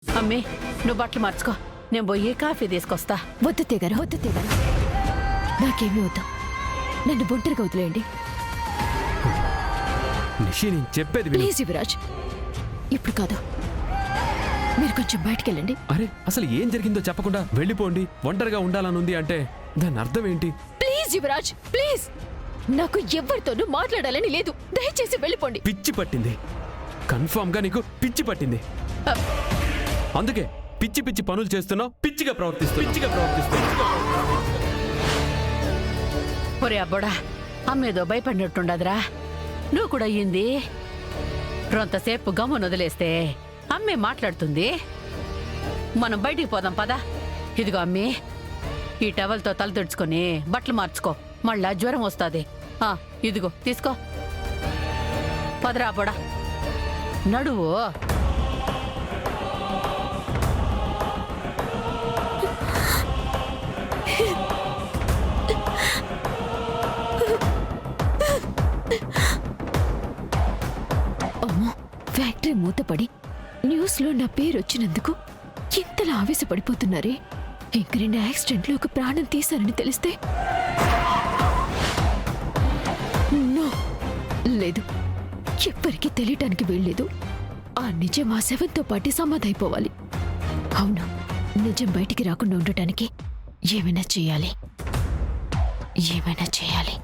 అమ్మి నువ్వు బట్టలు మార్చుకో, నేను పోయి కాఫీ తీసుకొస్తా. వద్దు తెగారు, వద్దు తెగారు, నాకేమీ వద్దు. నన్ను ఒంటరిగా వదిలేయండి నిషి, నేను చెప్పేది విను. ప్లీజ్ యువరాజ్, ఇప్పుడు కాదు, మీరు కొంచెం బయటికి వెళ్ళండి. అరే అసలు ఏం జరిగిందో చెప్పకుండా వెళ్ళిపోండి, ఒంటరిగా ఉండాలనుంది అంటే దాని అర్థం ఏంటి? ప్లీజ్ యువరాజ్, ప్లీజ్, నాకు ఎవరితోనూ మాట్లాడాలని లేదు, దయచేసి వెళ్ళిపోండి. పిచ్చి పట్టింది, కన్ఫర్మ్ గా నీకు పిచ్చి పట్టింది. అందుకే పిచ్చి పిచ్చి పనులు చేస్తున్నావు, పిచ్చిగా ప్రవర్తిస్తున్నావు. ఒరే అబ్బోడా, అమ్మేదో భయపడినట్టుండదురా. నువ్వు కూడా అయ్యింది. రొంతసేపు గమ్మున వదిలేస్తే అమ్మే మాట్లాడుతుంది. మనం బయటికి పోదాం పదా. ఇదిగో అమ్మి, ఈ టవల్తో తల తుడుచుకొని బట్టలు మార్చుకో, మళ్ళా జ్వరం వస్తుంది. ఇదిగో తీసుకో, పదరా అబ్బోడా, నడువు. అమ్మో, ఫ్యాక్టరీ మూతపడి న్యూస్లో నా పేరు వచ్చినందుకు ఇంతలా ఆవేశపడిపోతున్నారే. ఇంక రెండు యాక్సిడెంట్లో ఒక ప్రాణం తీశారని తెలిస్తే నో, లేదు, ఎవ్వరికీ తెలియటానికి వీల్లేదు. ఆ నిజం ఆ శవంతో పాటు సమాధైపోవాలి. అవును, నిజం బయటికి రాకుండా ఉండటానికి ఏమైనా చేయాలి, ఏమైనా చేయాలి.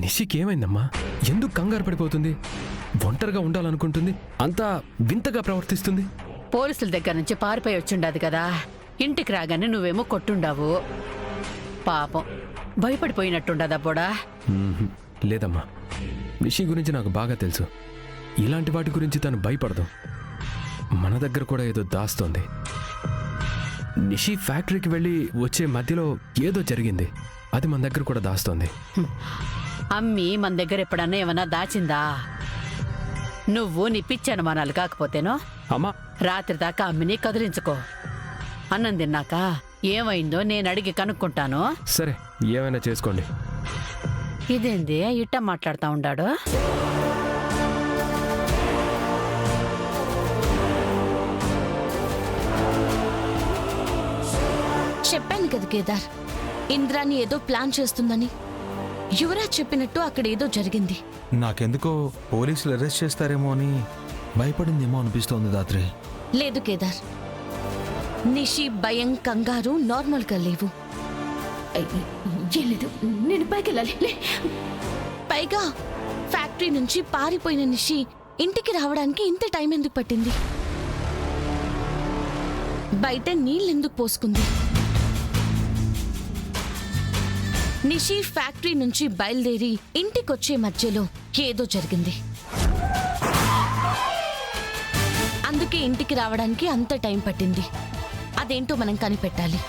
నిషికి ఏమైందమ్మా? ఎందుకు కంగారు పడిపోతుంది? ఒంటరిగా ఉండాలనుకుంటుంది, అంతా వింతగా ప్రవర్తిస్తుంది. పోలీసుల దగ్గర నుంచి పారిపోయి వచ్చిండదు కదా, ఇంటికి రాగానే నువ్వేమో కొట్టుండావు. పాపం భయపడిపోయినట్టుండదబ్బోడా. లేదమ్మా, నిషి గురించి నాకు బాగా తెలుసు. ఇలాంటి వాటి గురించి తను భయపడదు. మన దగ్గర కూడా ఏదో దాస్తోంది. నిషి ఫ్యాక్టరీకి వెళ్ళి వచ్చే మధ్యలో ఏదో జరిగింది, అది మన దగ్గర కూడా దాస్తోంది. అమ్మి మన దగ్గర ఎప్పుడన్నా ఏమన్నా దాచిందా? నువ్వు నీ పిచ్చి అనుమానాలు కాకపోతేనో అమ్మా, రాత్రి దాకా అమ్మిని కదిలించుకో. అన్నం తిన్నాక ఏమైందో నేను అడిగి కనుక్కుంటాను. సరే, ఏమైనా చేసుకోండి. ఇదేంది ఇట్ట మాట్లాడుతూ ఉండాడు? చెప్పాను కదా కేదార్, ఇంద్రాని ఏదో ప్లాన్ చేస్తుందని. యువరాజ్ చెప్పినట్టు అక్కడ ఏదో జరిగింది. నాకెందుకో పోలీసులు అరెస్ట్ చేస్తారేమో అని భయపడిందేమో అనిపిస్తోంది దాత్రి. లేదు కేదార్, నిషి భయం కంగారు నార్మల్గా లేవు. ఏం లేదు, నేను పైకి వెళ్ళాలి. పైగా ఫ్యాక్టరీ నుంచి పారిపోయిన నిషి ఇంటికి రావడానికి ఇంత టైం ఎందుకు పట్టింది? బయట నీళ్ళెందుకు పోసుకుంది? నిషి ఫ్యాక్టరీ నుంచి బయలుదేరి ఇంటికొచ్చే మధ్యలో ఏదో జరిగింది. అందుకే ఇంటికి రావడానికి అంత టైం పట్టింది. అదేంటో మనం కనిపెట్టాలి.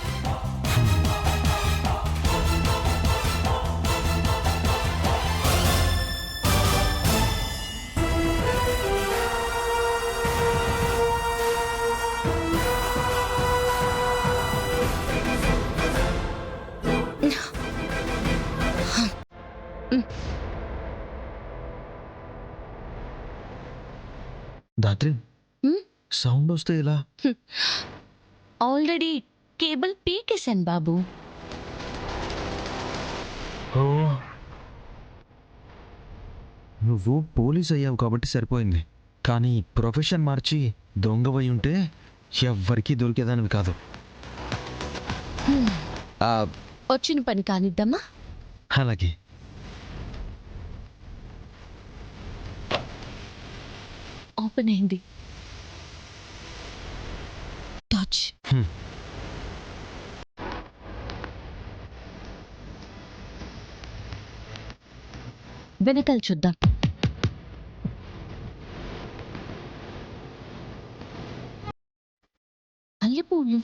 దాత్రి, సౌండ్ వస్తే ఇలా? ఆల్రెడీ కేబుల్ పీకేశాను బాబు. నువ్వు పోలీస్ అయ్యావు కాబట్టి సరిపోయింది, కానీ ప్రొఫెషన్ మార్చి దొంగవై ఉంటే ఎవ్వరికీ దొరికేదానివి కాదు. వచ్చిన పని కానిద్దామా? అలాగే. ఓపెన్ అయింది. టచ్. వెనకాల చూద్దాం. అల్లెపూలు.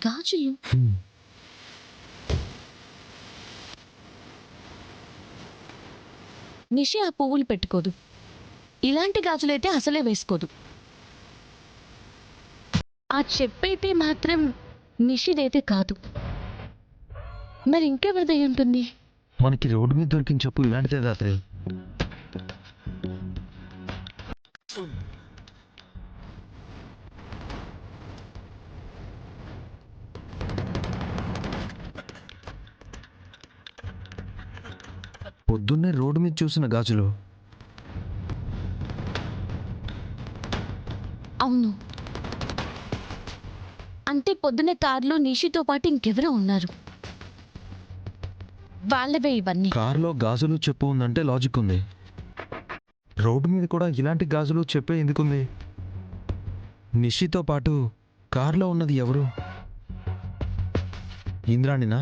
గాజులు నిషి ఆ పువ్వులు పెట్టుకోదు. ఇలాంటి గాజులైతే అసలే వేసుకోదు. ఆ చెప్పైతే మాత్రం నిషిదైతే కాదు. మరి ఇంకెవరిదై ఉంటుంది? మనకి రోడ్డు మీద దొరికిన చెప్పు ఇలాంటిదే తాతయ్య. పొద్దున్నే రోడ్డు మీద చూసిన గాజులు. అవును, అంటే పొద్దునే కారులో నిషితో పాటు ఇంకెవరో ఉన్నారు. వాళ్ళవే ఇవన్నీ. కారులో గాజులు చెప్పు ఉందంటే లాజిక్ ఉంది. రోడ్డు మీద కూడా ఇలాంటి గాజులు చెప్పే ఎందుకుంది? నిషితో పాటు కారులో ఉన్నది ఎవరు? ఇంద్రాణినా?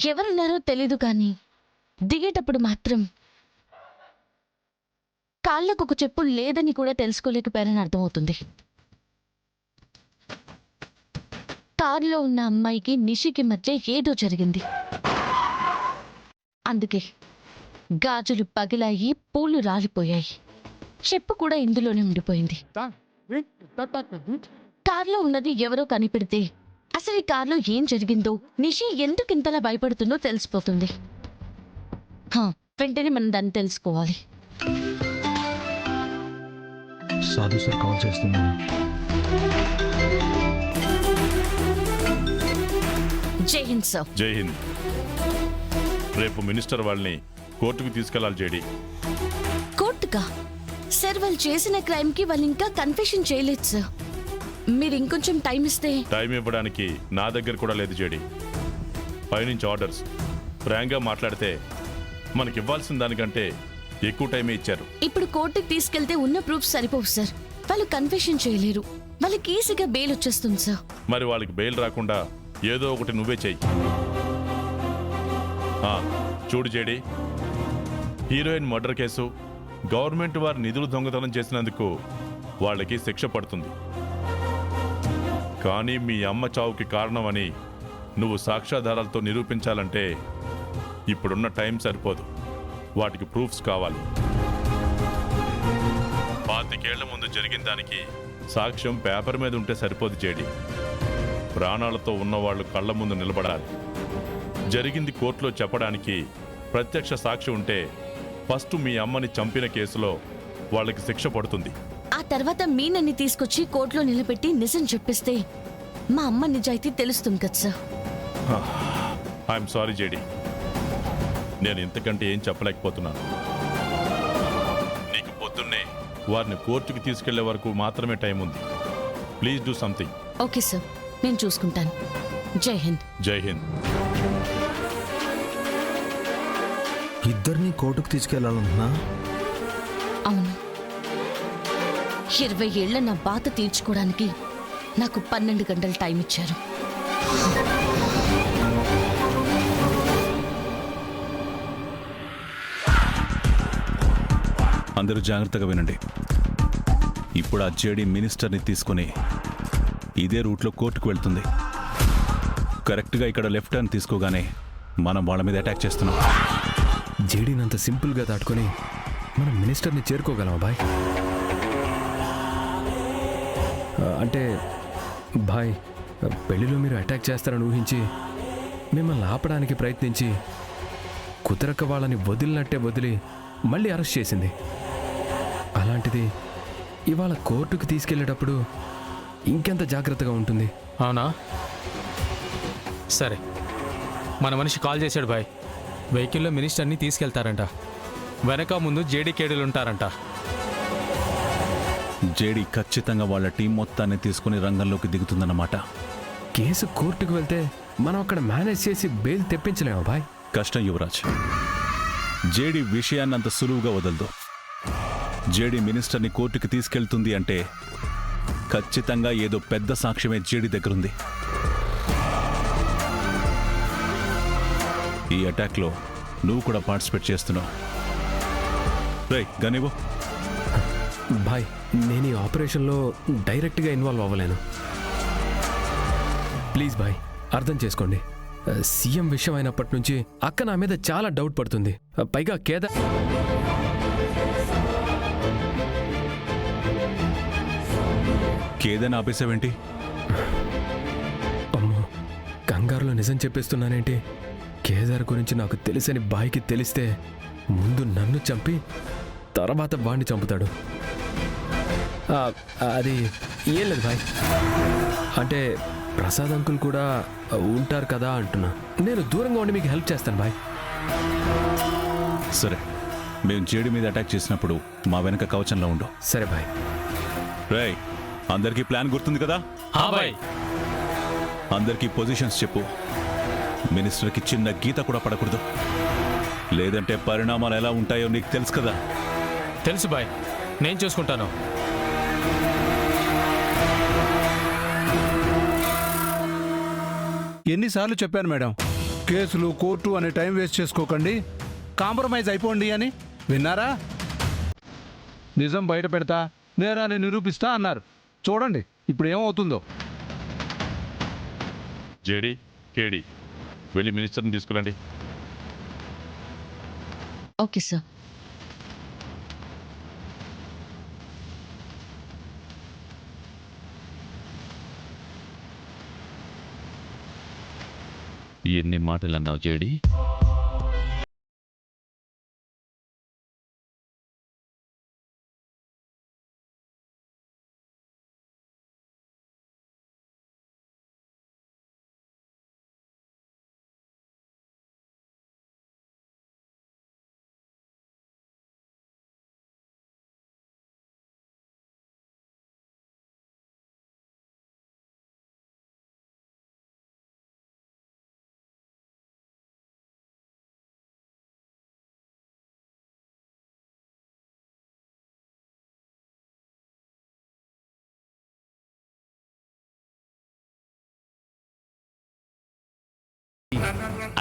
ఎవరున్నారో తెలీదు కానీ దిగేటప్పుడు మాత్రం కాళ్ళకు ఒక చెప్పు లేదని కూడా తెలుసుకోలేకపోయారని అర్థమవుతుంది. కారులో ఉన్న అమ్మాయికి నిషికి మధ్య ఏదో జరిగింది. అందుకే గాజులు పగిలాయి, పూలు రాలిపోయాయి, చెప్పు కూడా ఇందులోనే ఉండిపోయింది. కారులో ఉన్నది ఎవరో కనిపెడితే అసలు ఈ కారులో ఏం జరిగిందో, నిషి ఎందుకు ఇంతలా భయపడుతుందో తెలిసిపోతుంది. వెంటనే మనం దాన్ని తెలుసుకోవాలి. సాధు సార్ కాల్ చేస్తున్నాను. జై హింద్ సార్. జై హింద్. రేపు మినిస్టర్ వాళ్ళని కోర్టుకు తీసుకెళ్లాలి జేడి. కోర్టుగా? సార్, వాళ్ళు చేసిన క్రైమ్ కి వాళ్ళు ఇంకా కన్ఫెషన్ చేయలేదు సార్. మీరు ఇంకొంచెం టైం ఇస్తే. టైం ఇవ్వడానికి నా దగ్గర కూడా లేదు జేడి. పైనుంచి ఆర్డర్స్. ఫ్రాంక్గా మాట్లాడితే మనకి ఇవ్వాల్సిన దానికంటే ఎక్కువ టైమే ఇచ్చారు. ఇప్పుడు కోర్టుకి తీసుకెళ్తే ఉన్న ప్రూఫ్ సరిపోవు సార్. వాళ్ళు కన్ఫెషన్ చేయలేరు. వాళ్ళకి ఈజీగా బెయిల్ వచ్చేస్తుంది సార్. మరి వాళ్ళకి బెయిల్ రాకుండా ఏదో ఒకటి నువ్వే చెయ్యి. చూడు JD, heroine murder case, government వారి నిధులు దొంగతనం చేసినందుకు వాళ్ళకి శిక్ష పడుతుంది. కానీ మీ అమ్మ చావుకి కారణమని నువ్వు సాక్ష్యాధారాలతో నిరూపించాలంటే ఇప్పుడున్న టైం సరిపోదు. వాటికి ప్రూఫ్స్ కావాలి. 25 ఏళ్ల ముందు జరిగిన దానికి సాక్ష్యం పేపర్ మీద ఉంటే సరిపోదు జేడి. ప్రాణాలతో ఉన్నవాళ్ళు కళ్ళ ముందు నిలబడాలి. జరిగింది కోర్టులో చెప్పడానికి ప్రత్యక్ష సాక్షి ఉంటే ఫస్ట్ మీ అమ్మని చంపిన కేసులో వాళ్ళకి శిక్ష పడుతుంది. ఆ తర్వాత మీనన్ని తీసుకొచ్చి కోర్టులో నిలబెట్టి నిజం చెప్పిస్తే మా అమ్మ నిజాయితీ తెలుస్తుంది కదా సార్. ఐఎమ్ సారీ జేడి, నేను ఇంతకంటే ఏం చెప్పలేకపోతున్నాను. నీకు పొద్దున్నే వారిని కోర్టుకి తీసుకెళ్లే వరకు మాత్రమే టైం ఉంది. Please do something. Okay sir, నేను చూసుకుంటాను. జై హింద్. జై హింద్. ఇద్దరిని కోర్టుకు తీసుకెళ్లాలన్నా? అవును, 20 ఏళ్ల నా బాధ తీర్చుకోవడానికి నాకు 12 గంటలు టైం ఇచ్చారు. అందరూ జాగ్రత్తగా వినండి. ఇప్పుడు ఆ జేడీ మినిస్టర్ని తీసుకుని ఇదే రూట్లో కోర్టుకు వెళ్తుంది. కరెక్ట్గా ఇక్కడ లెఫ్ట్ టర్న్ తీసుకోగానే మనం వాళ్ళ మీద అటాక్ చేస్తున్నాం. జేడీనంత సింపుల్గా దాటుకొని మనం మినిస్టర్ని చేరుకోగలం బాయ్. అంటే బాయ్, పెళ్లిలో మీరు అటాక్ చేస్తారని ఊహించి మిమ్మల్ని ఆపడానికి ప్రయత్నించి కుదరక వాళ్ళని వదిలినట్టే వదిలి మళ్ళీ అరెస్ట్ చేసింది. అలాంటిది ఇవాళ కోర్టుకు తీసుకెళ్లేటప్పుడు ఇంకెంత జాగ్రత్తగా ఉంటుంది. అవునా? సరే, మన మనిషి కాల్ చేశాడు బాయ్. వెహికల్లో మినిస్టర్ని తీసుకెళ్తారంట. వెనక ముందు జేడీకేడీలు ఉంటారంట. జేడీ ఖచ్చితంగా వాళ్ళ టీం మొత్తాన్ని తీసుకుని రంగంలోకి దిగుతుందన్నమాట. కేసు కోర్టుకు వెళ్తే మనం అక్కడ మేనేజ్ చేసి బెయిల్ తెప్పించలేము బాయ్. కష్టం యువరాజ్. జేడీ విషయాన్ని అంత సులువుగా వదలదు. జేడీ మినిస్టర్ని కోర్టుకి తీసుకెళ్తుంది అంటే ఖచ్చితంగా ఏదో పెద్ద సాక్ష్యమే జేడీ దగ్గరుంది. ఈ అటాక్లో నువ్వు కూడా పార్టిసిపేట్ చేస్తున్నావు. రేయ్ గనివో. భాయ్ నేను ఈ ఆపరేషన్లో డైరెక్ట్గా ఇన్వాల్వ్ అవ్వలేను. ప్లీజ్ భాయ్ అర్థం చేసుకోండి. సీఎం విషయం అయినప్పటి నుంచి అక్క నా మీద చాలా డౌట్ పడుతుంది. పైగా కేదార్ కేదైనా ఆపేసావేంటి? అమ్మో కంగారులో నిజం చెప్పేస్తున్నానేంటి? కేదార్ గురించి నాకు తెలుసని బాయ్కి తెలిస్తే ముందు నన్ను చంపి తర్వాత వాణ్ణి చంపుతాడు. అది ఏం లేదు భాయ్, అంటే ప్రసాద్ అంకుల్ కూడా ఉంటారు కదా అంటున్నా. నేను దూరంగా ఉండి మీకు హెల్ప్ చేస్తాను భాయ్. సరే, మేము జేడి మీద అటాక్ చేసినప్పుడు మా వెనక కవచంలో ఉండు. సరే భాయ్. రేయ్, అందరికీ ప్లాన్ గుర్తుంది కదా? హా బాయ్. అందరికీ పొజిషన్స్ చెప్పు. మినిస్టర్కి చిన్న గీత కూడా పడకూడదు, లేదంటే పరిణామాలు ఎలా ఉంటాయో నీకు తెలుసు కదా. తెలుసు బాయ్, నేను చూసుకుంటాను. ఎన్నిసార్లు చెప్పాను మేడం, కేసులు కోర్టు అనే టైం వేస్ట్ చేసుకోకండి, కాంప్రమైజ్ అయిపోండి అని. విన్నారా? నిజం బయట పెడతా, నేరాన్ని నిరూపిస్తా అన్నారు. చూడండి ఇప్పుడు ఏమవుతుందో. జేడి, కేడి వెళ్ళి మినిస్టర్ని తీసుకురండి. Okay sir. ఎన్ని మాటలు అన్నావు జేడి?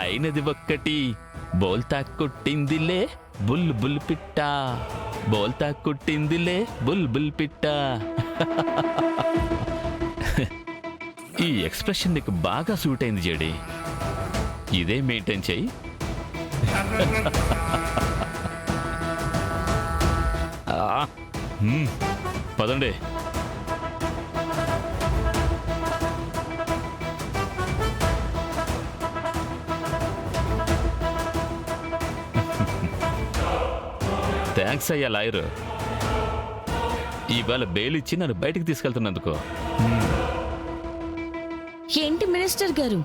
అయినది ఒక్కటి, బోల్తా కొట్టిందిలే బుల్ బుల్ పిట్ట, బోల్తా కొట్టిందిలే బుల్ బుల్ పిట్ట. ఈ ఎక్స్ప్రెషన్ నీకు బాగా సూట్ అయింది జేడి, ఇదే మెయింటైన్ చెయ్యి. పదండి. థ్యాంక్స్ అయ్యా లాయరు, ఇవాళ బెయిల్ ఇచ్చి నన్ను బయటికి తీసుకెళ్తున్నందుకు. ఏంటి మినిస్టర్ గారు,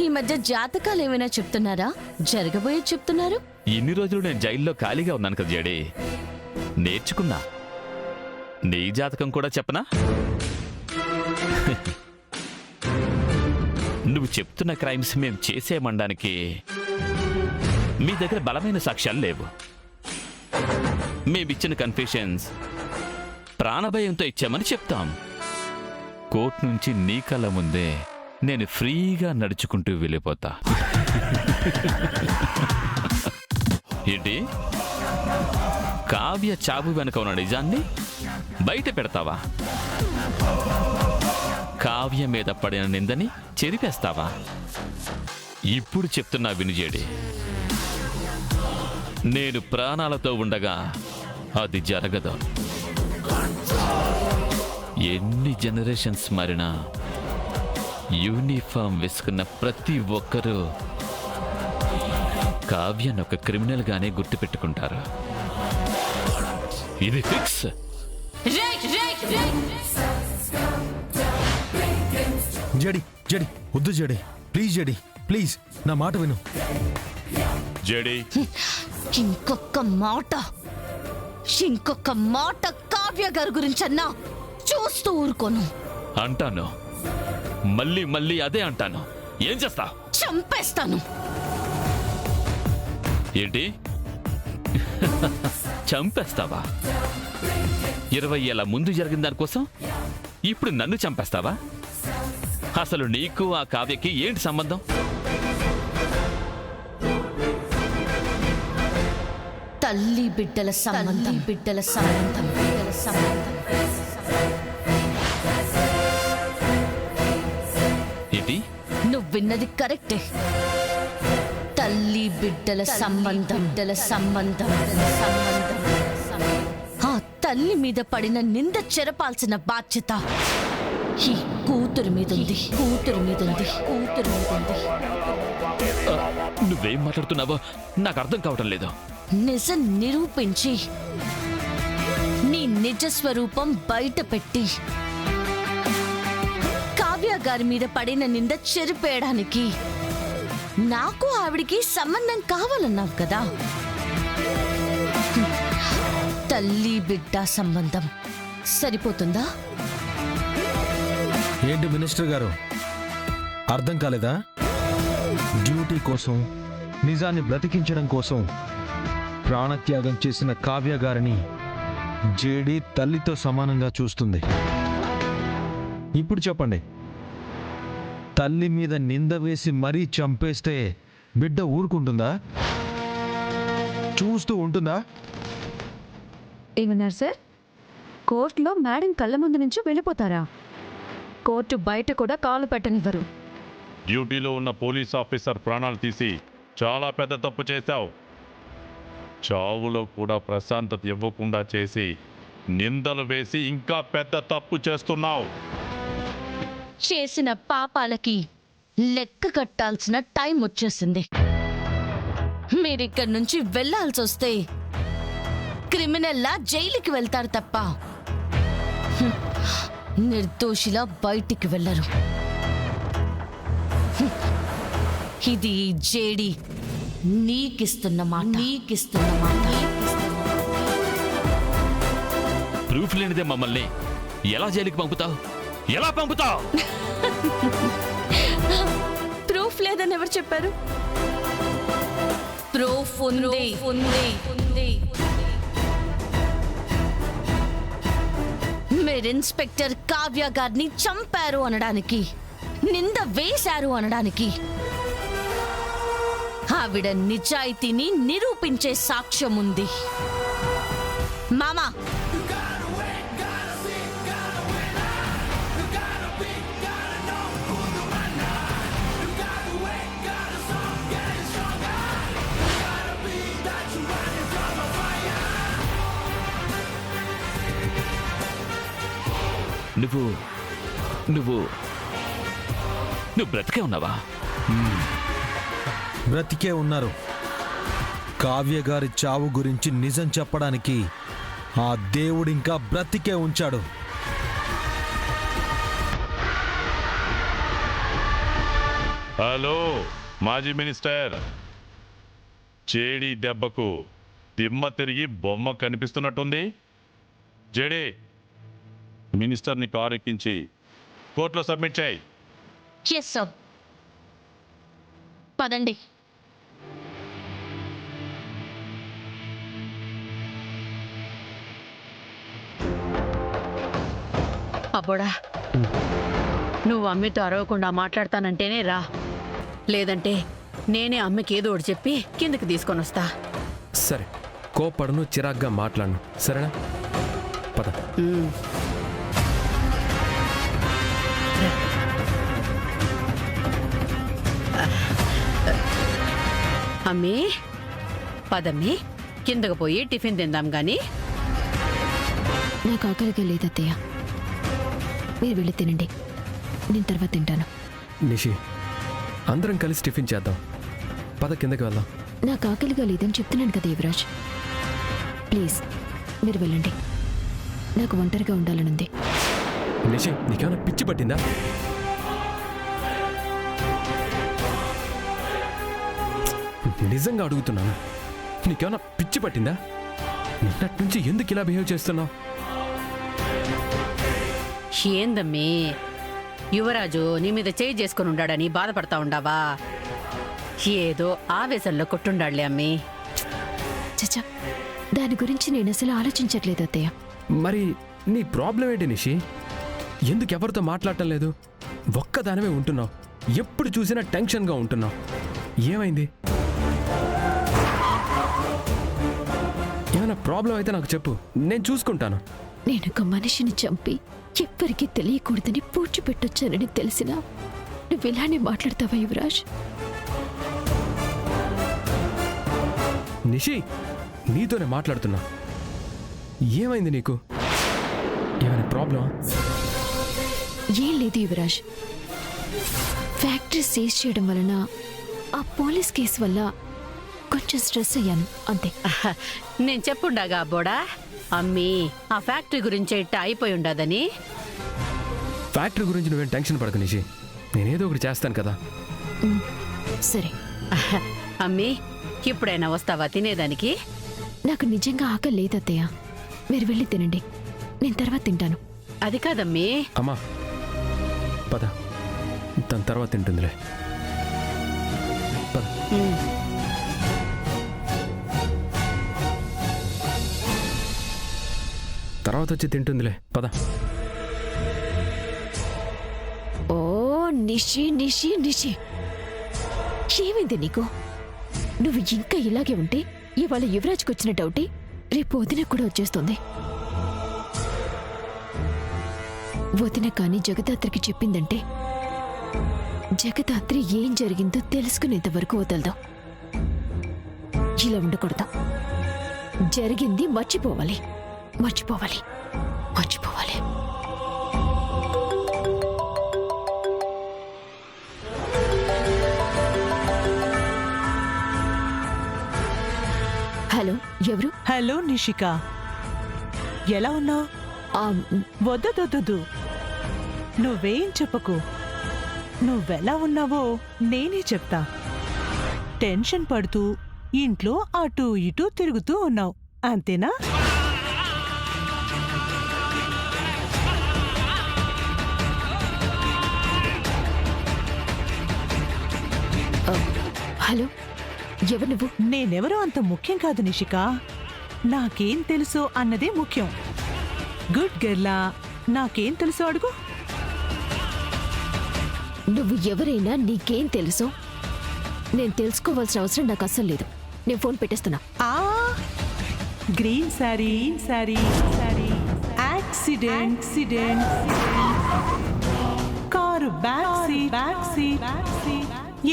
ఈ మధ్య జాతకాలు ఏమైనా చెప్తున్నారా? జరగబోయేది చెప్తున్నారు. ఇన్ని రోజులు నేను జైల్లో ఖాళీగా ఉన్నాను కదా జేడి, నేర్చుకున్నా. నీ జాతకం కూడా చెప్పనా? నువ్వు చెప్తున్న క్రైమ్స్ మేం చేసేయమనడానికి మీ దగ్గర బలమైన సాక్ష్యాలు లేవు. మేమిచ్చిన కన్ఫెషన్స్ ప్రాణభయంతో ఇచ్చామని చెప్తాం. కోర్టు నుంచి నీ కళ్ళ ముందే నేను ఫ్రీగా నడుచుకుంటూ వెళ్ళిపోతా. ఏంటి, కావ్య చావు వెనక ఉన్న నిజాన్ని బయట పెడతావా? కావ్య మీద పడిన నిందని చెరిపేస్తావా? ఇప్పుడు చెప్తున్నా వినుజేడి, నేను ప్రాణాలతో ఉండగా అది జరగదు. ఎన్ని జనరేషన్స్ మారినా యూనిఫామ్ వేసుకున్న ప్రతి ఒక్కరూ కావ్యాన్ని ఒక క్రిమినల్ గానే గుర్తుపెట్టుకుంటారు. ఇది ఫిక్స్. జడి జడి వద్దు జడి, ప్లీజ్ జడి, ప్లీజ్ నా మాట విను. జేడి, ఇంకొక మాట కావ్య గారి గురించి అన్నా చూస్తూ ఊరుకోను. అంటాను, మళ్ళీ మళ్ళీ అదే అంటాను. ఏం చేస్తా? చంపేస్తాను. ఏంటి, చంపేస్తావా? 20 ఏళ్ల ముందు జరిగిన దానికోసం ఇప్పుడు నన్ను చంపేస్తావా? అసలు నీకు ఆ కావ్యకి ఏంటి సంబంధం? తల్లి బిడ్డల సంబంధం బిడ్డల సంబంధం బిడ్డల సంబంధం. ఏంటి? నువ్వు విన్నది కరెక్టే. తల్లి బిడ్డల సంబంధం బిడ్డల సంబంధం బిడ్డల సంబంధం. ఆ తల్లి మీద పడిన నింద చెరపాల్సిన బాధ్యత ఈ కూతురు మీద ఉంది. కూతురు మీద ఉంది. కూతురు మీద ఉంది. నువ్వేం మాట్లాడుతున్నావో నాకు అర్థం కావటం లేదు. నిజం నిరూపించి నీ నిజ స్వరూపం బయట పెట్టి కావ్య గారి మీద పడిన నింద చెరిపేయడానికి నాకు ఆవిడికి సంబంధం కావాలన్నావు కదా. తల్లి బిడ్డ సంబంధం సరిపోతుందా? ఏంటి మినిస్టర్ గారు, అర్థం కాలేదా? డ్యూటీ కోసం, నిజాన్ని బ్రతికించడం కోసం ప్రాణత్యాగం చేసిన కావ్య గారిని జేడీ తల్లితో సమానంగా చూస్తుంది. ఇప్పుడు చెప్పండి, తల్లి మీద నింద వేసి మరీ చంపేస్తే బిడ్డ ఊరుకుంటుందా? చూస్తూ ఉంటుందా? ఏమన్నారు సార్? కోర్టులో మేడం కళ్ళ ముందు నుంచి వెళ్ళిపోతారా? కోర్టు బయట కూడా కాలు పెట్టనివ్వరు. డ్యూటీలో ఉన్న పోలీస్ ఆఫీసర్ ప్రాణాలు తీసి చాలా పెద్ద తప్పు చేశావు. చావులో కూడా ప్రశాంతత ఇవ్వకుండా చేసి నిందలు వేసి ఇంకా పెద్ద తప్పు చేస్తున్నావు. చేసిన పాపాలకి లెక్క కట్టాల్సిన టైం వచ్చేసింది. మీరిక్కడి నుంచి వెళ్లాల్సి వస్తే క్రిమినల్లా జైలుకి వెళ్తారు తప్ప నిర్దోషిలా బయటికి వెళ్ళరు. ఇది జేడి నీకిస్తున్న మాట. ప్రూఫ్ లేనిదే మమ్మల్ని ఎలా జైలుకి పంపుతావు? ఎలా పంపుతావు? ప్రూఫ్ లేదని ఎవరు చెప్పారు? ప్రూఫ్ ఉంది. మీరు ఇన్స్పెక్టర్ కావ్య గారిని చంపారు అనడానికి, నింద వేశారు అనడానికి ఆవిడ నిజాయితీని నిరూపించే సాక్ష్యం ఉంది. మామా, నువ్వు బ్రతికే ఉన్నావా? బ్రతికే ఉన్నారు. కావ్య గారి చావు గురించి నిజం చెప్పడానికి ఆ దేవుడు ఇంకా బ్రతికే ఉంచాడు. హలో మాజీ మినిస్టర్, జేడీ దెబ్బకు దిమ్మ తిరిగి బొమ్మ కనిపిస్తున్నట్టుంది. జేడీ, మినిస్టర్ని కారు ఎక్కించి కోర్టులో సబ్మిట్ చేయి. Yes sir. పదండి. అబ్బోడా, నువ్వు అమ్మితో అరవకుండా మాట్లాడతానంటేనే రా, లేదంటే నేనే అమ్మకి ఏదో ఒకటి చెప్పి కిందకి తీసుకొని వస్తా. సరే, కోపడను, చిరాగ్గా మాట్లాడను, సరేనా? పద. అమ్మి, పదమ్మి, కిందకు పోయి టిఫిన్ తిందాం గాని. నాకు ఆకలిగా లేదత్తయ్య, మీరు వెళ్ళి తినండి, నేను తర్వాత తింటాను. నిషి, అందరం కలిసి టిఫిన్ చేద్దాం. పద, కిందకి వెళ్దాం. నాకు ఆకలిగా లేదని చెప్తున్నాను కదా యువరాజ్, ప్లీజ్ మీరు వెళ్ళండి, నాకు ఒంటరిగా ఉండాలనుంది. నిషి, నీకేమైనా పిచ్చి పట్టిందా? నిజంగా అడుగుతున్నాను, నీకేమైనా పిచ్చి పట్టిందా? నిన్నటి నుంచి ఎందుకు ఇలా బిహేవ్ చేస్తున్నావు? ఏందమ్మి, యువరాజు నీ మీద చేయి చేసుకుని ఉండాడని బాధపడతా ఉండావా? ఏదో ఆవేశంలో కొట్టుండాడులే అమ్మి. చచ్చా, దాని గురించి నేను అసలు ఆలోచించట్లేదు అత్తయ్య. మరి నీ ప్రాబ్లం ఏంటి నిషి? ఎందుకు ఎవరితో మాట్లాడటం లేదు? ఒక్కదానమే ఉంటున్నావు, ఎప్పుడు చూసినా టెన్షన్గా ఉంటున్నావు. ఏమైంది? ఏమైనా ప్రాబ్లం అయితే నాకు చెప్పు, నేను చూసుకుంటాను. నేనొక మనిషిని చంపి ఎవ్వరికీ తెలియకూడదని పూడ్చిపెట్టొచ్చానని తెలిసినా నువ్వు ఇలానే మాట్లాడతావా యువరాజ్? నిషి, నీతోనే మాట్లాడుతున్నా. ఏమైంది నీకు? ఏమైనా ప్రాబ్లమా? ఏం లేదు యువరాజ్. ఫ్యాక్టరీ సీజ్ చేయడం వలన ఆ పోలీస్ కేసు వల్ల కొంచెం స్ట్రెస్ అయ్యాను అంతే. నేను చెప్పుండగా బోడా అమ్మీ ఆ ఫ్యాక్టరీ గురించి ఇట్ట అయిపోయి ఉండదని. ఫ్యాక్టరీ గురించి నువ్వేం టెన్షన్ పడకు నిషి, నేనేదో ఒకటి చేస్తాను కదా. సరే, అమ్మీ ఇప్పుడైనా వస్తావా తినేదానికి? నాకు నిజంగా ఆకలి లేదత్తయ్య. మీరు వెళ్ళి తినండి, నేను తర్వాత తింటాను. అది కాదమ్మీ. అమ్మా పద, దాని తర్వాత తింటుందిలే. పద. తర్వాత వచ్చి తింటుందిలే, పద. ఓ నిషి నిషి నిషి, ఏమైంది నీకు? నువ్వు ఇంకా ఇలాగే ఉంటే ఇవాళ యువరాజ్కి వచ్చిన డౌటే రేపు వదిన కూడా వచ్చేస్తుంది. వదిన కానీ జగదాత్రికి చెప్పిందంటే జగదాత్రి ఏం జరిగిందో తెలుసుకునేంత వరకు వదలదాం. ఇలా ఉండకూడదు. జరిగింది మర్చిపోవాలి, మర్చిపోవాలి, మర్చిపోవాలి. హలో, ఎవరు? హలో నిషిక, ఎలా ఉన్నావు? వద్దొద్దు, నువ్వేం చెప్పకు. నువ్వెలా ఉన్నావో నేనే చెప్తా. టెన్షన్ పడుతూ ఇంట్లో అటూ ఇటూ తిరుగుతూ ఉన్నావు, అంతేనా? హలో, ఎవరు నువ్వు? నేనెవరో అంత ముఖ్యం కాదు నిషిక, నాకేం తెలుసో అన్నదే ముఖ్యం. గుడ్ గర్లా, నాకేం తెలుసో అడుగు. నువ్వు ఎవరైనా నీకేం తెలుసో నేను తెలుసుకోవాల్సిన అవసరం నాకు అస్సలు లేదు. నేను ఫోన్ పెట్టేస్తున్నా. Green sorry accident, car back seat.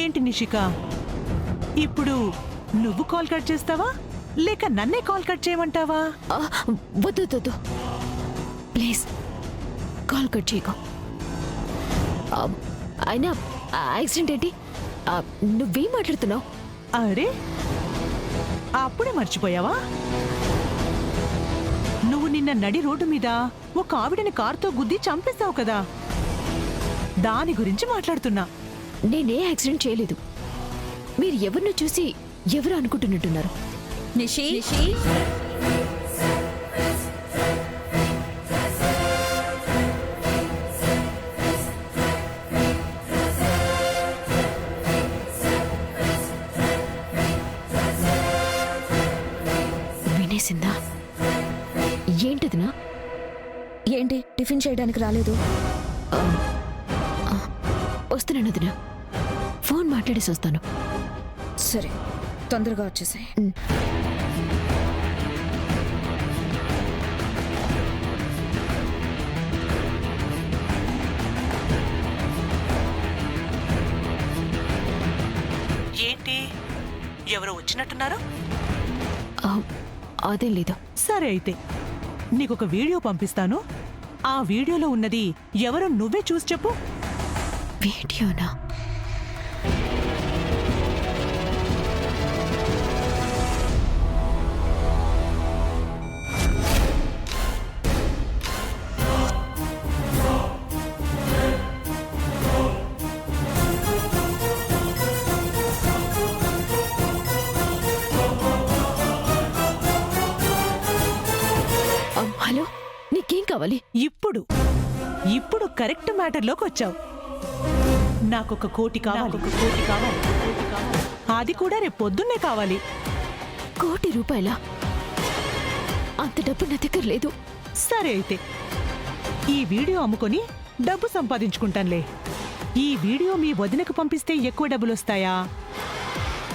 ఏంటి నిషిక, ఇప్పుడు నువ్వు కాల్ కట్ చేస్తావా లేక నన్నే కాల్ కట్ చేయమంటావా? వద్దు, ప్లీజ్ కాల్ కట్ చేయకు. అయినా యాక్సిడెంట్ ఏంటి? నువ్వేం మాట్లాడుతున్నావు? అరే, అప్పుడే మర్చిపోయావా? నువ్వు నిన్న నడి రోడ్డు మీద ఒక ఆవిడని కారుతో గుద్ది చంపేస్తావు కదా, దాని గురించి మాట్లాడుతున్నా. నేనే యాక్సిడెంట్ చేయలేదు. మీరు ఎవరిని చూసి ఎవరు అనుకుంటున్నట్టున్నారు? నిషి, వినేసిందా? ఏంటదినా? ఏంటి టిఫిన్ చేయడానికి రాలేదు? వస్తున్నాను వదినా, ఫోన్ మాట్లాడేసి వస్తాను. సరే, తొందరగా వచ్చేసాయి. ఏంటి, ఎవరో వచ్చినట్టున్నారు? అదేం లేదు. సరే అయితే నీకొక వీడియో పంపిస్తాను. ఆ వీడియోలో ఉన్నది ఎవరో నువ్వే చూసి చెప్పు. వీడియోనా? హలో, నీకేం కావాలి? ఇప్పుడు కరెక్ట్ మ్యాటర్లోకి వచ్చావు. నాకొక కోటి కావాలి, అది కూడా రేపు పొద్దున్నే కావాలి. ₹1 కోటి? అంత డబ్బు నా దగ్గర లేదు. సరే అయితే ఈ వీడియో అమ్ముకొని డబ్బు సంపాదించుకుంటానులే. ఈ వీడియో మీ వదినకు పంపిస్తే ఎక్కువ డబ్బులు వస్తాయా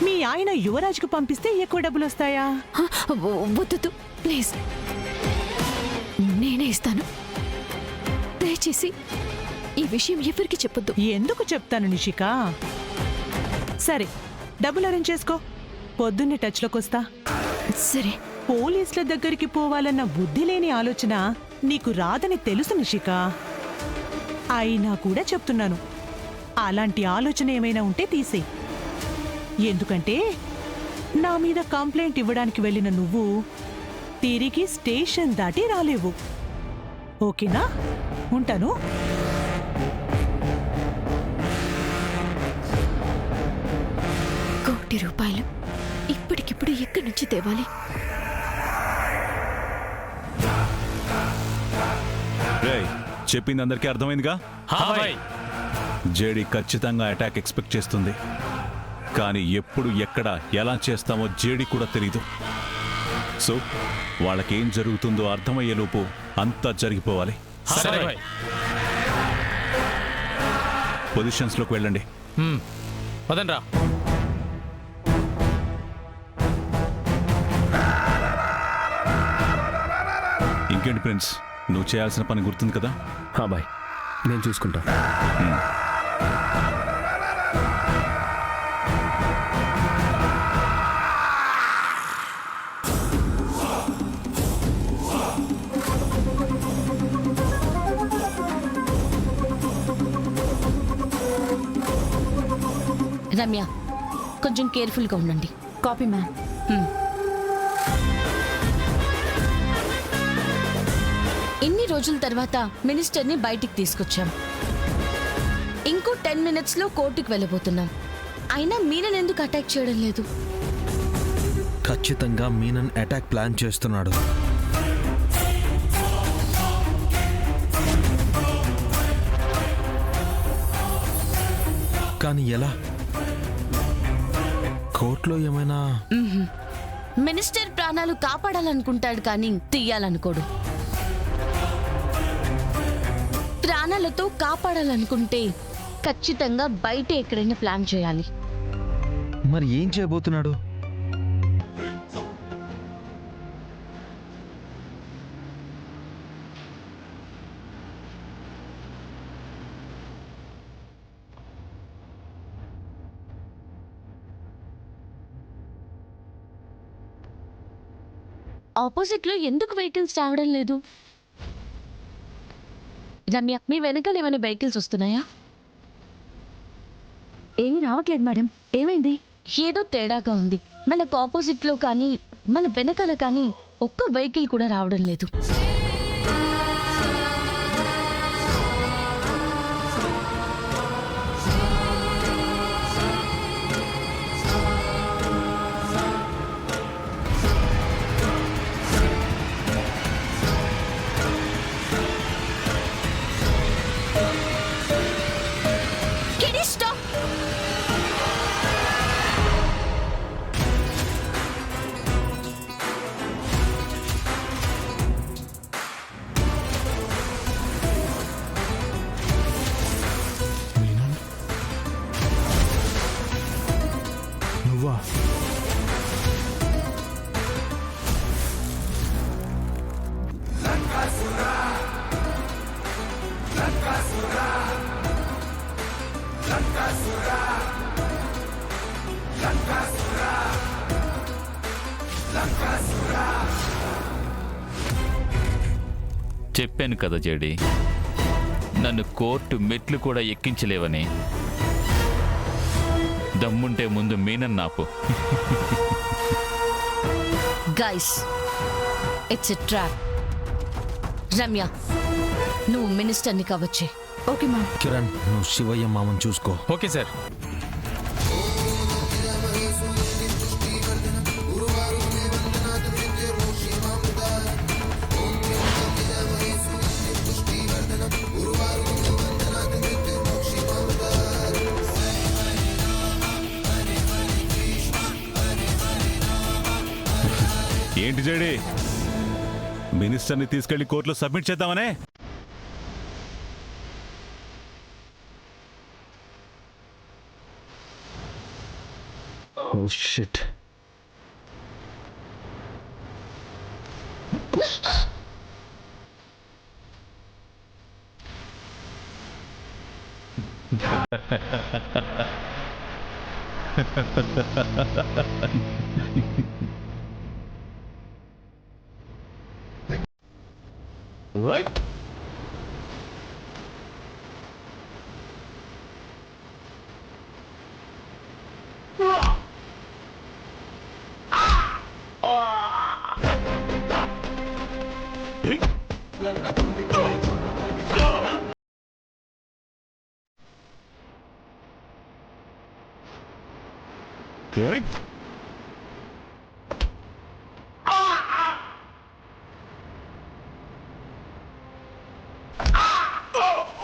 మీ ఆయన యువరాజ్కు పంపిస్తే ఎక్కువ డబ్బులు వస్తాయా? వద్దు ప్లీజ్, నేనే ఇస్తాను. దయచేసి ఈ విషయం ఎవరికి చెప్పొద్దు. ఎందుకు చెప్తాను నిషిక. సరే, డబ్బులు అరేంజ్ చేసుకో. పొద్దున్నే టచ్లోకి వస్తా. సరే. పోలీసుల దగ్గరికి పోవాలన్న బుద్ధి లేని ఆలోచన నీకు రాదని తెలుసు నిషిక. అయినా కూడా చెప్తున్నాను, అలాంటి ఆలోచన ఏమైనా ఉంటే తీసేయ్. ఎందుకంటే నా మీద కంప్లైంట్ ఇవ్వడానికి వెళ్ళిన నువ్వు తిరిగి స్టేషన్ దాటి రాలేవు. ఓకేనా? ఉంటాను. ₹1,00,00,000 ఇప్పటికిప్పుడు ఎక్కడి నుంచి తేవాలి? రేయ్, చెప్పింది అందరికీ అర్థమైందిగా? జేడీ ఖచ్చితంగా అటాక్ ఎక్స్పెక్ట్ చేస్తుంది. కానీ ఎప్పుడు, ఎక్కడ, ఎలా చేస్తామో జేడీ కూడా తెలీదు. సో వాళ్ళకేం జరుగుతుందో అర్థమయ్యేలోపు అంతా జరిగిపోవాలి. పొజిషన్స్లోకి వెళ్ళండి. పదండ్రా. ఇంకేంటి ప్రిన్స్, నువ్వు చేయాల్సిన పని గుర్తుంది కదా? బాయ్, నేను చూసుకుంటా. రమ్య, కొంచెం కేర్ఫుల్గా ఉండండి. Copy ma'am. ఇన్ని రోజుల తర్వాత మినిస్టర్ని బయటికి తీసుకొచ్చాం. ఇంకో 10 minutesలో కోర్టుకు వెళ్ళబోతున్నాం. అయినా మీనన్ ఎందుకు అటాక్ చేయడం లేదు? ఖచ్చితంగా మీనన్ అటాక్ ప్లాన్ చేస్తున్నాడు. కానీ ఎలా? కోర్టులో ఏమైనా? మినిస్టర్ ప్రాణాలు కాపాడాలనుకుంటాడు కానీ తీయాలనుకోడు. ప్రాణాలతో కాపాడాలనుకుంటే ఖచ్చితంగా బయట ఎక్కడైనా ప్లాన్ చేయాలి. మరి ఏం చేయబోతున్నాడు? ఆపోజిట్ లో ఎందుకు వెహికల్స్ రావడం లేదు? రమ్య, మీ వెనకాల ఏమైనా వెహికల్స్ వస్తున్నాయా? ఏమీ రావట్లేదు మేడం. ఏమైంది? ఏదో తేడాగా ఉంది. మనకు ఆపోజిట్ లో కానీ మన వెనకాల కానీ ఒక్క వెహికల్ కూడా రావడం లేదు. నువ్వా? చెప్పాను కదా జేడి, నన్ను కోర్టు మెట్లు కూడా ఎక్కించలేవని. దమ్ముంటే ముందు మీనన్ నాపు. Guys, it's a trap. Ramya, నువ్వు మినిస్టర్ని కావచ్చే. Okay ma'am. కిరణ్, నువ్వు శివయ్య మామని చూసుకో. Okay sir. ఏంటి జేడీ, మినిస్టర్ని తీసుకెళ్లి కోర్టులో సబ్మిట్ చేద్దామనే? ఓ ఓ షిట్.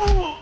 Oh!